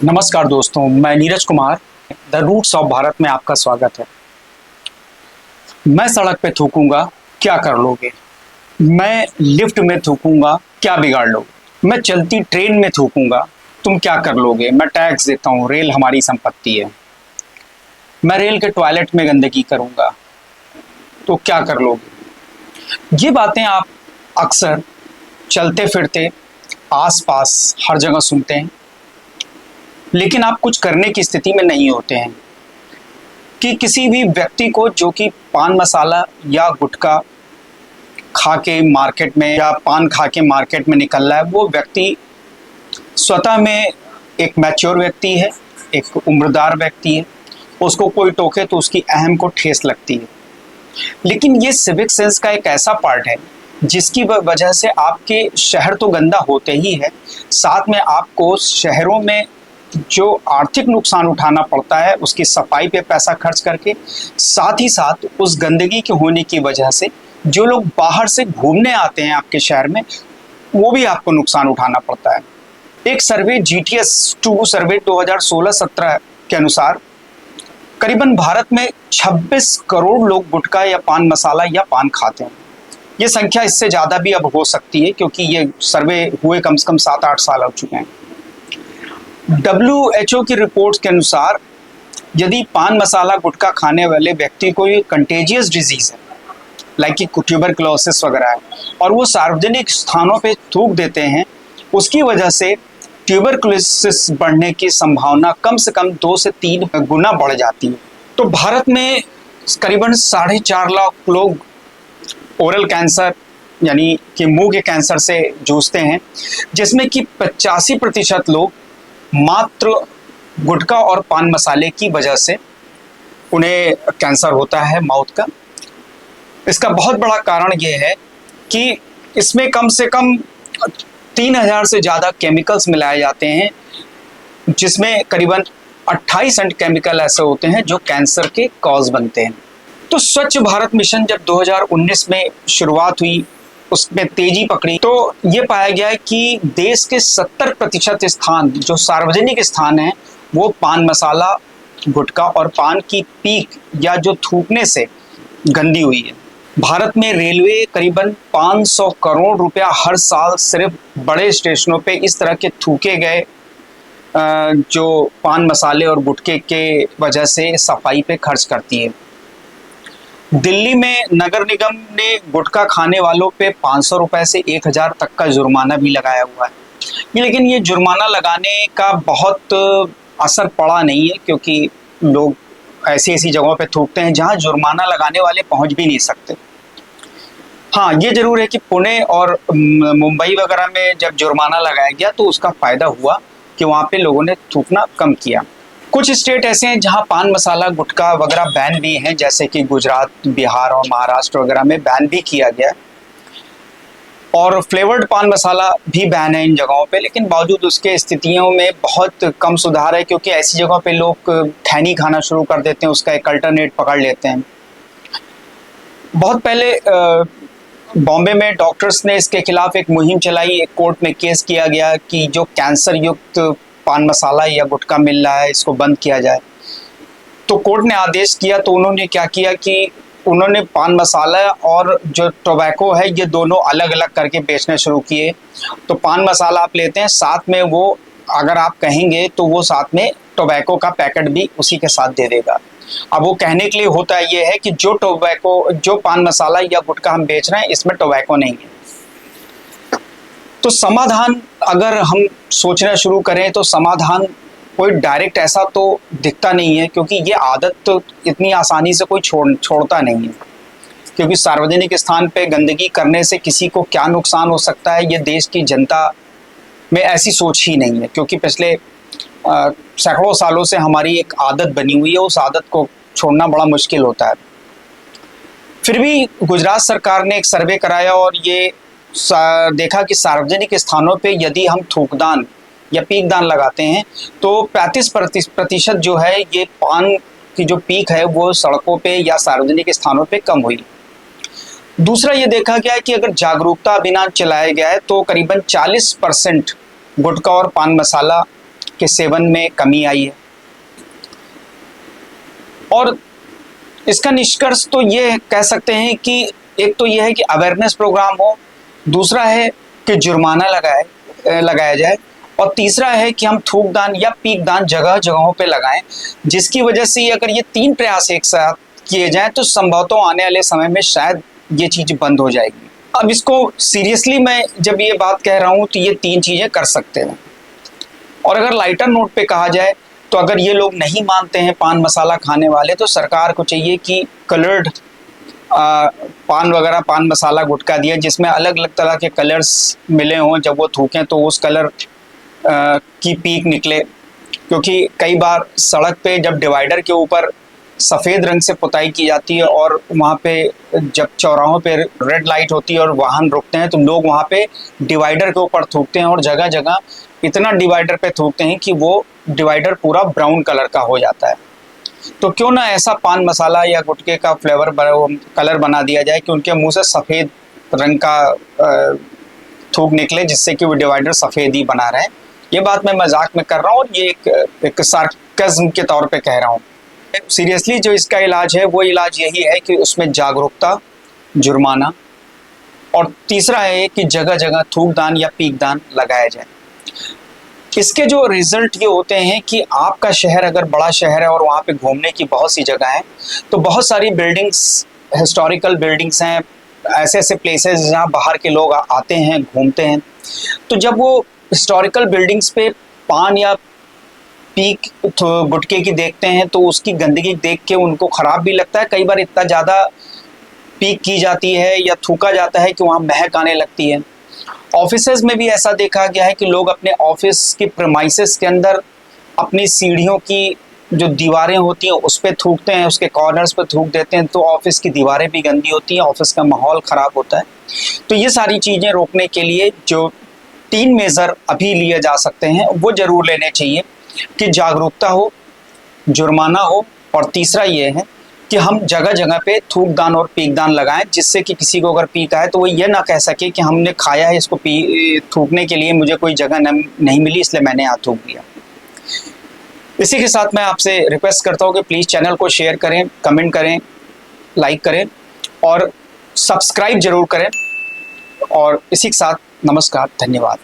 नमस्कार दोस्तों, मैं Neeraj Kumar the roots of Bharat में आपका स्वागत है। मैं सड़क पे थूकूंगा, क्या कर लोगे? मैं लिफ्ट में थूकूंगा, क्या बिगाड़ लोगे? मैं चलती ट्रेन में थूकूंगा, तुम क्या कर लोगे? मैं टैक्स देता हूँ, रेल हमारी संपत्ति है। मैं रेल के टॉयलेट में गंदगी करूंगा, तो क्या कर लोगे? ये बातें आप अक्सर चलते फिरते आसपास हर जगह सुनते हैं, लेकिन आप कुछ करने की स्थिति में नहीं होते हैं कि किसी भी व्यक्ति को जो कि पान मसाला या गुटखा खा के मार्केट में या पान खा के मार्केट में निकल रहा है, वो व्यक्ति स्वतः में एक मैच्योर व्यक्ति है, एक उम्रदार व्यक्ति है। उसको कोई टोके तो उसकी अहम को ठेस लगती है। लेकिन ये सिविक सेंस का एक ऐसा पार्ट है जिसकी वजह से आपके शहर तो गंदा होते ही है, साथ में आपको शहरों में जो आर्थिक नुकसान उठाना पड़ता है उसकी सफाई पे पैसा खर्च करके, साथ ही साथ उस गंदगी के होने की वजह से जो लोग बाहर से घूमने आते हैं आपके शहर में, वो भी आपको नुकसान उठाना पड़ता है। एक सर्वे GTS 2 सर्वे 2016-17 के अनुसार करीबन भारत में 26 करोड़ लोग गुटखा या पान मसाला या पान खाते हैं। ये संख्या इससे ज़्यादा भी अब हो सकती है क्योंकि ये सर्वे हुए कम से कम 7-8 साल हो चुके हैं। WHO की रिपोर्ट्स के अनुसार यदि पान मसाला गुटखा खाने वाले व्यक्ति को ये कंटेजियस डिजीज है, लाइक कि ट्यूबरकुलोसिस वगैरह है, और वो सार्वजनिक स्थानों पे थूक देते हैं, उसकी वजह से ट्यूबरकुलोसिस बढ़ने की संभावना कम से कम 2 से 3 गुना बढ़ जाती है। तो भारत में करीबन 4.5 लाख लोग ओरल कैंसर यानी कि मुंह के कैंसर से जूझते हैं, जिसमें कि 85% लोग मात्र गुटखा और पान मसाले की वजह से उन्हें कैंसर होता है माउथ का। इसका बहुत बड़ा कारण ये है कि इसमें कम से कम 3000 से ज़्यादा केमिकल्स मिलाए जाते हैं, जिसमें करीबन 28 केमिकल ऐसे होते हैं जो कैंसर के कॉज बनते हैं। तो स्वच्छ भारत मिशन जब 2019 में शुरुआत हुई, उसमें तेजी पकड़ी, तो ये पाया गया है कि देश के 70% स्थान जो सार्वजनिक स्थान हैं वो पान मसाला, गुटखा और पान की पीक या जो थूकने से गंदी हुई है। भारत में रेलवे करीबन 500 करोड़ रुपया हर साल सिर्फ बड़े स्टेशनों पे इस तरह के थूके गए जो पान मसाले और गुटखे के वजह से सफाई पे खर्च करती है। दिल्ली में नगर निगम ने गुटखा खाने वालों पे 500 रुपए से 1000 तक का जुर्माना भी लगाया हुआ है। लेकिन ये जुर्माना लगाने का बहुत असर पड़ा नहीं है क्योंकि लोग ऐसी ऐसी जगहों पे थूकते हैं जहां जुर्माना लगाने वाले पहुंच भी नहीं सकते। हाँ, ये जरूर है कि पुणे और मुंबई वगैरह में जब जुर्माना लगाया गया तो उसका फायदा हुआ कि वहाँ पे लोगों ने थूकना कम किया। कुछ स्टेट ऐसे हैं जहाँ पान मसाला गुटखा वगैरह बैन भी हैं, जैसे कि गुजरात, बिहार और महाराष्ट्र वगैरह में बैन भी किया गया है, और फ्लेवर्ड पान मसाला भी बैन है इन जगहों पे। लेकिन बावजूद उसके स्थितियों में बहुत कम सुधार है क्योंकि ऐसी जगहों पे लोग खैनी खाना शुरू कर देते हैं, उसका एक अल्टरनेट पकड़ लेते हैं। बहुत पहले बॉम्बे में डॉक्टर्स ने इसके खिलाफ एक मुहिम चलाई, एक कोर्ट में केस किया गया कि जो कैंसर युक्त पान मसाला या गुटखा मिल रहा है इसको बंद किया जाए। तो कोर्ट ने आदेश किया तो उन्होंने क्या किया कि उन्होंने पान मसाला और जो टोबैको है ये दोनों अलग अलग करके बेचना शुरू किए। तो पान मसाला आप लेते हैं, साथ में वो अगर आप कहेंगे तो वो साथ में टोबैको का पैकेट भी उसी के साथ दे देगा। अब वो कहने के लिए होता ये है कि जो पान मसाला या गुटखा हम बेच रहे हैं इसमें टोबैको नहीं है। तो समाधान अगर हम सोचना शुरू करें तो समाधान कोई डायरेक्ट ऐसा तो दिखता नहीं है, क्योंकि ये आदत तो इतनी आसानी से कोई छोड़ता नहीं है। क्योंकि सार्वजनिक स्थान पे गंदगी करने से किसी को क्या नुकसान हो सकता है ये देश की जनता में ऐसी सोच ही नहीं है, क्योंकि पिछले सैकड़ों सालों से हमारी एक आदत बनी हुई है, उस आदत को छोड़ना बड़ा मुश्किल होता है। फिर भी गुजरात सरकार ने एक सर्वे कराया और ये देखा कि सार्वजनिक स्थानों पे यदि हम थूकदान या पीकदान लगाते हैं तो 35% जो है ये पान की जो पीक है वो सड़कों पे या सार्वजनिक स्थानों पे कम हुई। दूसरा ये देखा गया है कि अगर जागरूकता अभियान चलाया गया है तो करीबन 40% गुटखा और पान मसाला के सेवन में कमी आई है। और इसका निष्कर्ष तो ये कह सकते हैं कि एक तो ये है कि अवेयरनेस प्रोग्राम हो, दूसरा है कि जुर्माना लगाया जाए, और तीसरा है कि हम थूकदान या पीकदान जगह जगहों पे लगाएं, जिसकी वजह से अगर ये 3 प्रयास एक साथ किए जाएं तो संभवतः आने वाले समय में शायद ये चीज़ बंद हो जाएगी। अब इसको सीरियसली मैं जब ये बात कह रहा हूँ तो ये 3 चीज़ें कर सकते हैं। और अगर लाइटर नोट पे कहा जाए तो अगर ये लोग नहीं मानते हैं पान मसाला खाने वाले, तो सरकार को चाहिए कि कलर्ड पान वगैरह, पान मसाला गुटखा दिया जिसमें अलग अलग तरह के कलर्स मिले हों, जब वो थूकें तो उस कलर की पीक निकले। क्योंकि कई बार सड़क पे जब डिवाइडर के ऊपर सफ़ेद रंग से पुताई की जाती है और वहाँ पे जब चौराहों पे रेड लाइट होती है और वाहन रुकते हैं तो लोग वहाँ पे डिवाइडर के ऊपर थूकते हैं, और जगह जगह इतना डिवाइडर पे थूकते हैं कि वो डिवाइडर पूरा ब्राउन कलर का हो जाता है। तो क्यों ना ऐसा पान मसाला या गुटखे का कलर बना दिया जाए कि उनके मुंह से सफ़ेद रंग का थूक निकले, जिससे कि वो डिवाइडर सफ़ेद ही बना रहे। ये बात मैं मजाक में कर रहा हूँ और ये एक सार्कज़्म के तौर पे कह रहा हूँ। सीरियसली जो इसका इलाज है वो इलाज यही है कि उसमें जागरूकता, जुर्माना, और तीसरा है कि जगह जगह थूकदान या पीकदान लगाया जाए। इसके जो रिजल्ट ये होते हैं कि आपका शहर अगर बड़ा शहर है और वहाँ पे घूमने की बहुत सी जगह हैं, तो बहुत सारी बिल्डिंग्स, हिस्टोरिकल बिल्डिंग्स हैं, ऐसे ऐसे प्लेसेस जहाँ बाहर के लोग आते हैं, घूमते हैं। तो जब वो हिस्टोरिकल बिल्डिंग्स पे पान या पीक गुटखे की देखते हैं तो उसकी गंदगी देख के उनको ख़राब भी लगता है। कई बार इतना ज़्यादा पीक की जाती है या थूका जाता है कि वहाँ महक आने लगती है। ऑफिसेज में भी ऐसा देखा गया है कि लोग अपने ऑफिस की प्रेमाइसेस के अंदर अपनी सीढ़ियों की जो दीवारें होती हैं उस पर थूकते हैं, उसके कॉर्नर्स पर थूक देते हैं, तो ऑफिस की दीवारें भी गंदी होती हैं, ऑफिस का माहौल ख़राब होता है। तो ये सारी चीज़ें रोकने के लिए जो 3 मेज़र अभी लिए जा सकते हैं वो ज़रूर लेने चाहिए कि जागरूकता हो, जुर्माना हो, और तीसरा ये है कि हम जगह जगह पे थूकदान और पीकदान लगाएं, जिससे कि किसी को अगर पीक आए तो वो ये ना कह सके कि हमने खाया है इसको थूकने के लिए, मुझे कोई जगह नहीं मिली इसलिए मैंने यहाँ थूक दिया। इसी के साथ मैं आपसे रिक्वेस्ट करता हूँ कि प्लीज़ चैनल को शेयर करें, कमेंट करें, लाइक करें और सब्सक्राइब जरूर करें। और इसी के साथ नमस्कार, धन्यवाद।